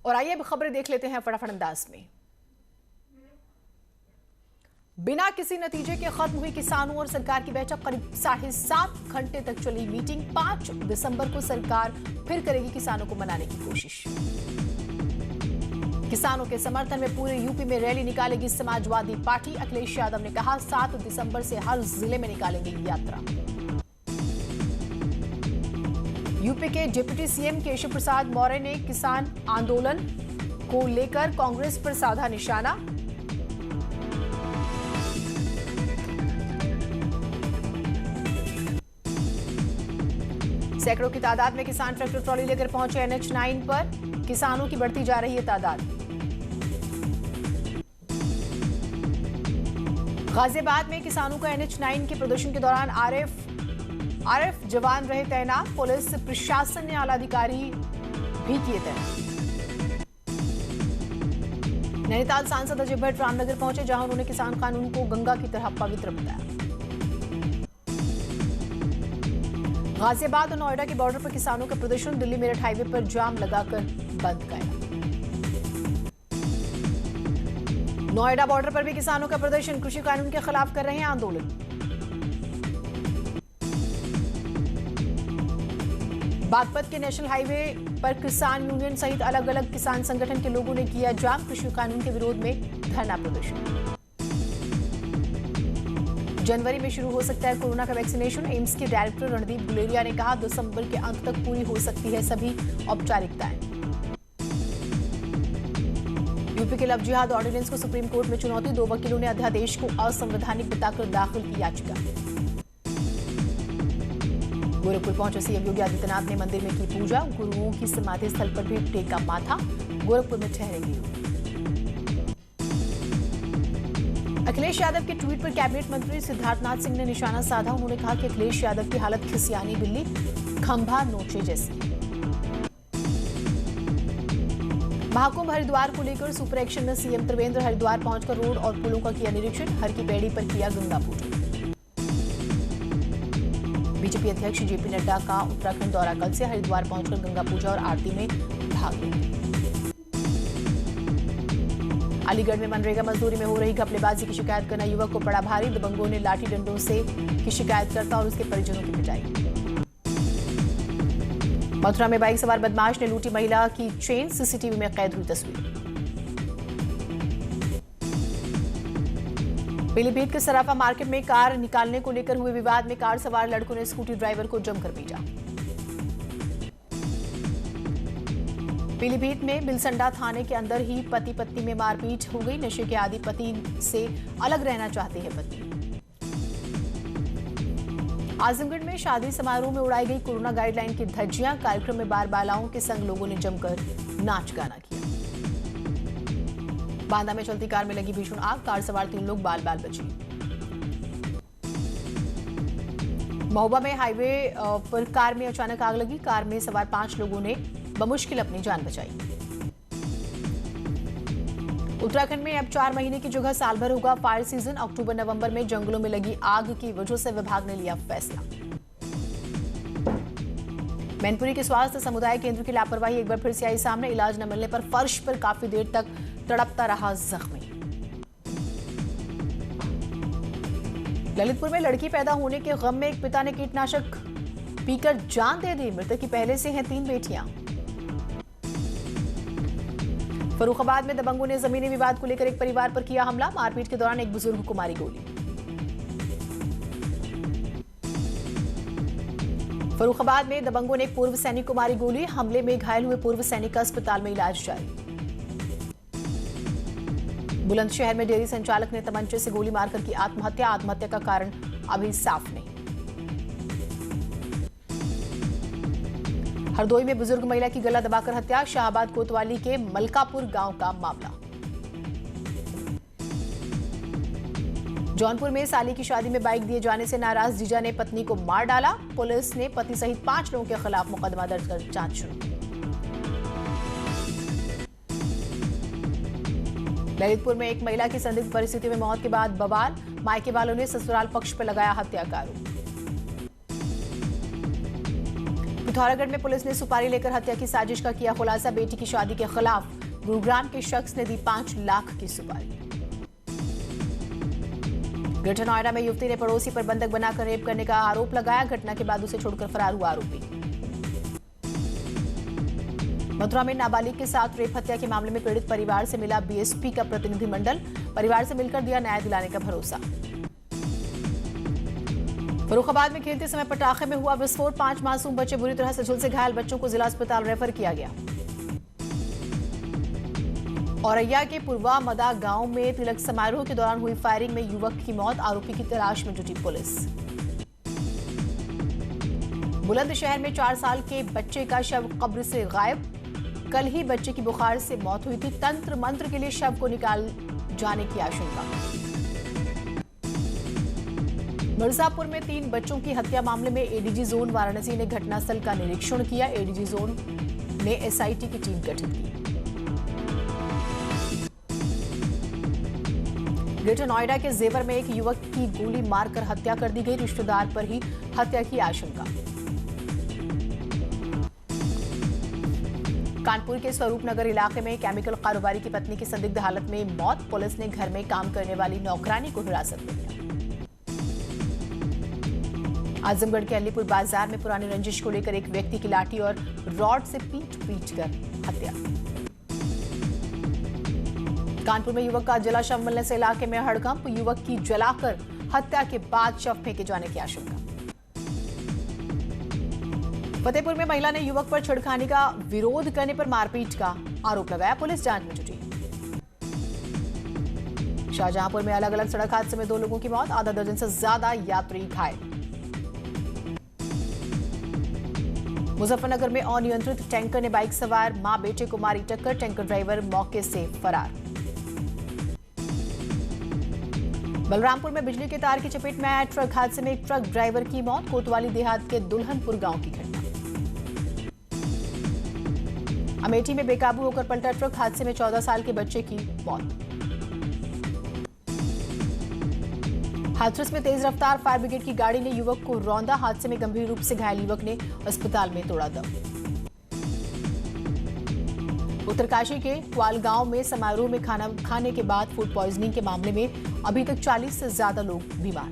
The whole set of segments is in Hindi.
और आइए अब खबरें देख लेते हैं फटाफट अंदाज में। बिना किसी नतीजे के खत्म हुई किसानों और सरकार की बैठक। करीब 7.5 घंटे तक चली मीटिंग। 5 दिसंबर को सरकार फिर करेगी किसानों को मनाने की कोशिश। किसानों के समर्थन में पूरे यूपी में रैली निकालेगी समाजवादी पार्टी। अखिलेश यादव ने कहा 7 दिसंबर से हर जिले में निकालेंगे यात्रा। यूपी के डिप्टी सीएम केशव प्रसाद मौर्य ने किसान आंदोलन को लेकर कांग्रेस पर साधा निशाना। सैकड़ों की तादाद में किसान ट्रैक्टर ट्रॉली लेकर पहुंचे NH9 पर। किसानों की बढ़ती जा रही है तादाद। गाजियाबाद में किसानों का NH9 के प्रदर्शन के दौरान आरएफ जवान रहे तैनात। पुलिस प्रशासन ने आला अधिकारी भी किए तैनात। नैनीताल सांसद अजय भट्ट रामनगर पहुंचे, जहां उन्होंने किसान कानून को गंगा की तरह पवित्र बताया। गाजियाबाद और नोएडा के बॉर्डर पर किसानों का प्रदर्शन। दिल्ली मेरठ हाईवे पर जाम लगाकर बंद किया। नोएडा बॉर्डर पर भी किसानों का प्रदर्शन। कृषि कानून के खिलाफ कर रहे हैं आंदोलन। बागपत के नेशनल हाईवे पर किसान यूनियन सहित अलग अलग किसान संगठन के लोगों ने किया जाम। कृषि कानून के विरोध में धरना प्रदर्शन। जनवरी में शुरू हो सकता है कोरोना का वैक्सीनेशन। एम्स के डायरेक्टर रणदीप गुलेरिया ने कहा दिसंबर के अंत तक पूरी हो सकती है सभी औपचारिकताएं। यूपी के लव जिहाद ऑर्डिनेंस को सुप्रीम कोर्ट में चुनौती। 2 वकीलों ने अध्यादेश को असंवैधानिक बताकर दाखिल की याचिका। गोरखपुर पहुंचे सीएम योगी आदित्यनाथ ने मंदिर में की पूजा। गुरुओं की समाधि स्थल पर भी टेका माथा। गोरखपुर में ठहरेंगे। अखिलेश यादव के ट्वीट पर कैबिनेट मंत्री सिद्धार्थनाथ सिंह ने निशाना साधा। उन्होंने कहा कि अखिलेश यादव की हालत खिसियानी बिल्ली खंभा नोचे जैसी। महाकुंभ हरिद्वार को लेकर सुपर एक्शन में सीएम त्रिवेंद्र हरिद्वार पहुंचकर रोड और पुलों का किया निरीक्षण। हर की पैड़ी पर किया गंगा पूजन। बीजेपी अध्यक्ष जेपी नड्डा का उत्तराखंड दौरा। कल से हरिद्वार पहुंचकर गंगा पूजा और आरती में भाग लेंगे। अलीगढ़ में मनरेगा मजदूरी में हो रही घपलेबाजी की शिकायत करना युवक को पड़ा भारी। दबंगों ने लाठी डंडों से की शिकायतकर्ता और उसके परिजनों की पिटाई। मथुरा में बाइक सवार बदमाश ने लूटी महिला की चेन। सीसीटीवी में कैद हुई तस्वीर। पीलीभीत के सराफा मार्केट में कार निकालने को लेकर हुए विवाद में कार सवार लड़कों ने स्कूटी ड्राइवर को जमकर पीटा। पीलीभीत में बिलसंडा थाने के अंदर ही पति पत्नी में मारपीट हो गई। नशे के आदी पति से अलग रहना चाहती है पत्नी। आजमगढ़ में शादी समारोह में उड़ाई गई कोरोना गाइडलाइन की धज्जियां। कार्यक्रम में बार बालाओं के संग लोगों ने जमकर नाच गाना किया। बांदा में चलती कार में लगी भीषण आग। कार सवार 3 लोग बाल बाल बचे। महोबा में हाईवे पर कार में अचानक आग लगी। कार में सवार 5 लोगों ने बमुश्किल अपनी जान बचाई। उत्तराखंड में अब 4 महीने की जगह साल भर होगा फायर सीजन। अक्टूबर नवंबर में जंगलों में लगी आग की वजह से विभाग ने लिया फैसला। मैनपुरी के स्वास्थ्य समुदाय केंद्र की लापरवाही एक बार फिर से आई सामने। इलाज न मिलने पर फर्श पर काफी देर तक तड़पता रहा जख्मी। ललितपुर में लड़की पैदा होने के गम में एक पिता ने कीटनाशक पीकर जान दे दी। मृतक की पहले से हैं 3 बेटियां। फर्रुखाबाद में दबंगों ने जमीनी विवाद को लेकर एक परिवार पर किया हमला। मारपीट के दौरान एक बुजुर्ग को मारी गोली। फर्रुखाबाद में दबंगों ने एक पूर्व सैनिक को मारी गोली। हमले में घायल हुए पूर्व सैनिक का अस्पताल में इलाज जारी। बुलंदशहर में डेयरी संचालक ने तमंचे से गोली मारकर की आत्महत्या। आत्महत्या का कारण अभी साफ नहीं। हरदोई में बुजुर्ग महिला की गला दबाकर हत्या। शाहबाद कोतवाली के मलकापुर गांव का मामला। जौनपुर में साली की शादी में बाइक दिए जाने से नाराज जीजा ने पत्नी को मार डाला। पुलिस ने पति सहित 5 लोगों के खिलाफ मुकदमा दर्ज कर जांच शुरू की। ललितपुर में एक महिला की संदिग्ध परिस्थिति में मौत के बाद बवाल। मायके वालों ने ससुराल पक्ष पर लगाया हत्या का आरोप। पिथौरागढ़ में पुलिस ने सुपारी लेकर हत्या की साजिश का किया खुलासा। बेटी की शादी के खिलाफ गुरुग्राम के शख्स ने दी 5 लाख की सुपारी। ग्रेटर नोएडा में युवती ने पड़ोसी पर बंधक बनाकर रेप करने का आरोप लगाया। घटना के बाद उसे छोड़कर फरार हुआ आरोपी। मथुरा में नाबालिग के साथ रेप हत्या के मामले में पीड़ित परिवार से मिला बीएसपी का प्रतिनिधिमंडल। परिवार से मिलकर दिया न्याय दिलाने का भरोसा। फर्रुखाबाद में खेलते समय पटाखे में हुआ विस्फोट। 5 मासूम बच्चे बुरी तरह से झुलसे घायल। बच्चों को जिला अस्पताल रेफर किया गया। औरैया के पूर्वा मदा गांव में तिलक समारोह के दौरान हुई फायरिंग में युवक की मौत। आरोपी की तलाश में जुटी पुलिस। बुलंदशहर में 4 साल के बच्चे का शव कब्र से गायब। कल ही बच्चे की बुखार से मौत हुई थी। तंत्र मंत्र के लिए शव को निकाल जाने की आशंका। मिर्जापुर में 3 बच्चों की हत्या मामले में एडीजी जोन वाराणसी ने घटनास्थल का निरीक्षण किया। एडीजी जोन ने एसआईटी की टीम गठित की। ग्रेटर नोएडा के जेवर में एक युवक की गोली मारकर हत्या कर दी गई। रिश्तेदार पर ही हत्या की आशंका। कानपुर के स्वरूपनगर इलाके में केमिकल कारोबारी की पत्नी की संदिग्ध हालत में मौत। पुलिस ने घर में काम करने वाली नौकरानी को हिरासत में लिया। आजमगढ़ के अलीपुर बाजार में पुरानी रंजिश को लेकर एक व्यक्ति की लाठी और रॉड से पीट कर हत्या। कानपुर में युवक का जला शव मिलने से इलाके में हड़कंप। युवक की जलाकर हत्या के बाद शव फेंके जाने की आशंका। फतेहपुर में महिला ने युवक पर छेड़खानी का विरोध करने पर मारपीट का आरोप लगाया। पुलिस जांच में जुटी। शाहजहांपुर में अलग अलग सड़क हादसे में 2 लोगों की मौत। आधा दर्जन से ज्यादा यात्री घायल। मुजफ्फरनगर में अनियंत्रित टैंकर ने बाइक सवार मां बेटे को मारी टक्कर। टैंकर ड्राइवर मौके से फरार। बलरामपुर में बिजली के तार की चपेट में आया ट्रक। हादसे में एक ट्रक ड्राइवर की मौत। कोतवाली देहात के दुल्हनपुर गांव की घटना। अमेठी में बेकाबू होकर पलटा ट्रक। हादसे में 14 साल के बच्चे की मौत। हाथरस में तेज रफ्तार फायर ब्रिगेड की गाड़ी ने युवक को रौंदा। हादसे में गंभीर रूप से घायल युवक ने अस्पताल में तोड़ा दम। उत्तरकाशी के क्वाल गांव में समारोह में खाना खाने के बाद फूड पॉइजनिंग के मामले में अभी तक 40 से ज्यादा लोग बीमार।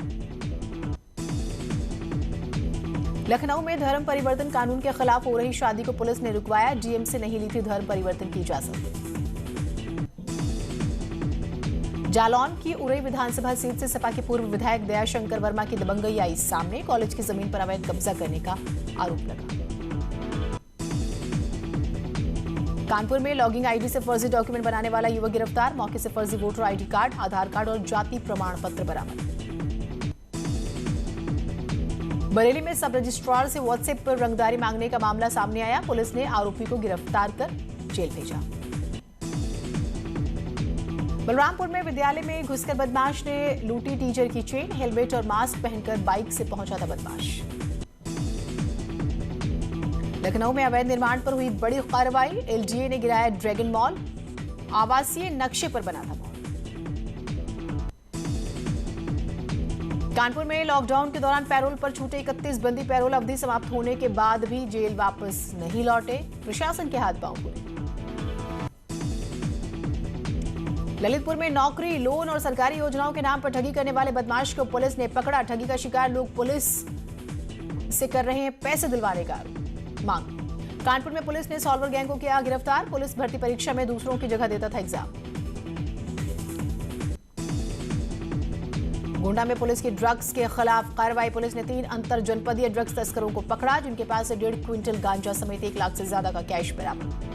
लखनऊ में धर्म परिवर्तन कानून के खिलाफ हो रही शादी को पुलिस ने रुकवाया। डीएम से नहीं ली थी धर्म परिवर्तन की इजाजत। जालौन की उरई विधानसभा सीट से सपा के पूर्व विधायक दयाशंकर वर्मा की दबंगई आई सामने। कॉलेज की जमीन पर अवैध कब्जा करने का आरोप लगा। कानपुर में लॉगिंग आईडी से फर्जी डॉक्यूमेंट बनाने वाला युवक गिरफ्तार। मौके से फर्जी वोटर आईडी कार्ड, आधार कार्ड और जाति प्रमाण पत्र बरामद। बरेली में सब रजिस्ट्रार से व्हाट्सएप पर रंगदारी मांगने का मामला सामने आया। पुलिस ने आरोपी को गिरफ्तार कर जेल भेजा। बलरामपुर में विद्यालय में घुसकर बदमाश ने लूटी टीचर की चेन। हेलमेट और मास्क पहनकर बाइक से पहुंचा था बदमाश। लखनऊ में अवैध निर्माण पर हुई बड़ी कार्रवाई। एलडीए ने गिराया ड्रैगन मॉल। आवासीय नक्शे पर बना था मॉल। कानपुर में लॉकडाउन के दौरान पैरोल पर छूटे 31 बंदी पैरोल अवधि समाप्त होने के बाद भी जेल वापस नहीं लौटे। प्रशासन के हाथ पांव पूरे। ललितपुर में नौकरी, लोन और सरकारी योजनाओं के नाम पर ठगी करने वाले बदमाश को पुलिस ने पकड़ा। ठगी का शिकार लोग पुलिस से कर रहे हैं पैसे दिलवाने का मांग। कानपुर में पुलिस ने सॉल्वर गैंग को किया गिरफ्तार। पुलिस भर्ती परीक्षा में दूसरों की जगह देता था एग्जाम। गोंडा में पुलिस की ड्रग्स के खिलाफ कार्रवाई। पुलिस ने 3 अंतर जनपदीय ड्रग्स तस्करों को पकड़ा, जिनके पास से 1.5 क्विंटल गांजा समेत 1 लाख से ज्यादा का कैश बरामद।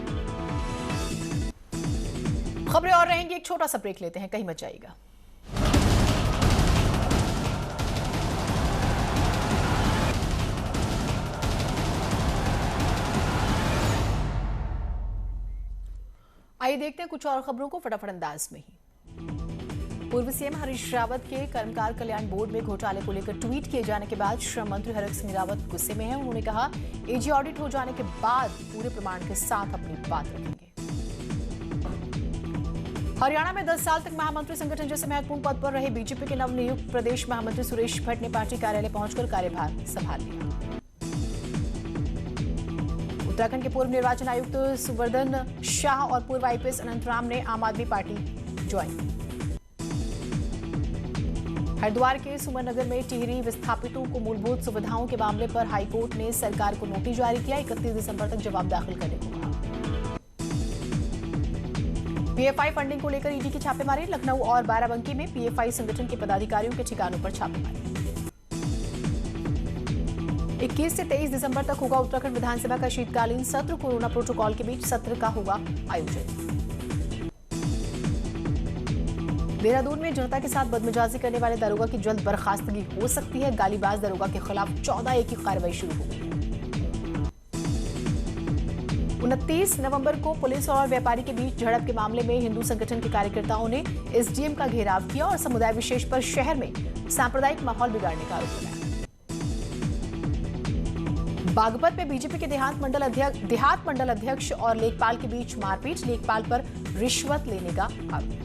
खबरें और रहेंगी, एक छोटा सा ब्रेक लेते हैं, कहीं मत जाइएगा। आइए देखते हैं कुछ और खबरों को फटाफट अंदाज में ही। पूर्व सीएम हरीश रावत के कर्मकार कल्याण बोर्ड में घोटाले को लेकर ट्वीट किए जाने के बाद श्रम मंत्री हरक सिंह रावत गुस्से में हैं। उन्होंने कहा, एजी ऑडिट हो जाने के बाद पूरे प्रमाण के साथ अपनी बात रखेंगे। हरियाणा में 10 साल तक महामंत्री संगठन जैसे महत्वपूर्ण पद पर रहे बीजेपी के नवनियुक्त प्रदेश महामंत्री सुरेश भट्ट ने पार्टी कार्यालय पहुंचकर कार्यभार संभाल लिया। उत्तराखंड के पूर्व निर्वाचन आयुक्त सुवर्धन शाह और पूर्व आईपीएस अनंतराम ने आम आदमी पार्टी ज्वाइन। हरिद्वार के सुमन नगर में टिहरी विस्थापितों को मूलभूत सुविधाओं के मामले पर हाईकोर्ट ने सरकार को नोटिस जारी किया। 31 दिसंबर तक जवाब दाखिल करने को कहा। पीएफआई फंडिंग को लेकर ईडी की छापेमारी। लखनऊ और बाराबंकी में पीएफआई संगठन के पदाधिकारियों के ठिकानों पर छापेमारी। 21 से 23 दिसंबर तक होगा उत्तराखंड विधानसभा का शीतकालीन सत्र। कोरोना प्रोटोकॉल के बीच सत्र का होगा आयोजन। देहरादून में जनता के साथ बदमिजाजी करने वाले दारोगा की जल्द बर्खास्तगी हो सकती है। गालीबाज दारोगा के खिलाफ 14A की कार्रवाई शुरू हो गई है। 29 नवंबर को पुलिस और व्यापारी के बीच झड़प के मामले में हिंदू संगठन के कार्यकर्ताओं ने एसडीएम का घेराव किया और समुदाय विशेष पर शहर में सांप्रदायिक माहौल बिगाड़ने का आरोप लगाया। बागपत में बीजेपी के देहात मंडल अध्यक्ष और लेखपाल के बीच मारपीट। लेखपाल पर रिश्वत लेने का आरोप।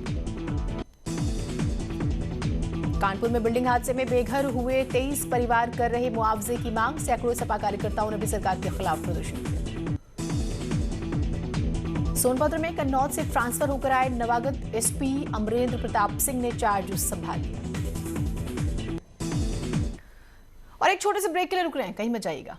कानपुर में बिल्डिंग हादसे में बेघर हुए 23 परिवार कर रहे मुआवजे की मांग। सैकड़ों सपा कार्यकर्ताओं ने भी सरकार के खिलाफ प्रदर्शन किया। सोनभद्र में कन्नौज से ट्रांसफर होकर आए नवागत एसपी अमरेंद्र प्रताप सिंह ने चार्ज संभाल लिया। और एक छोटे से ब्रेक के लिए रुक रहे हैं, कहीं मत जाइएगा।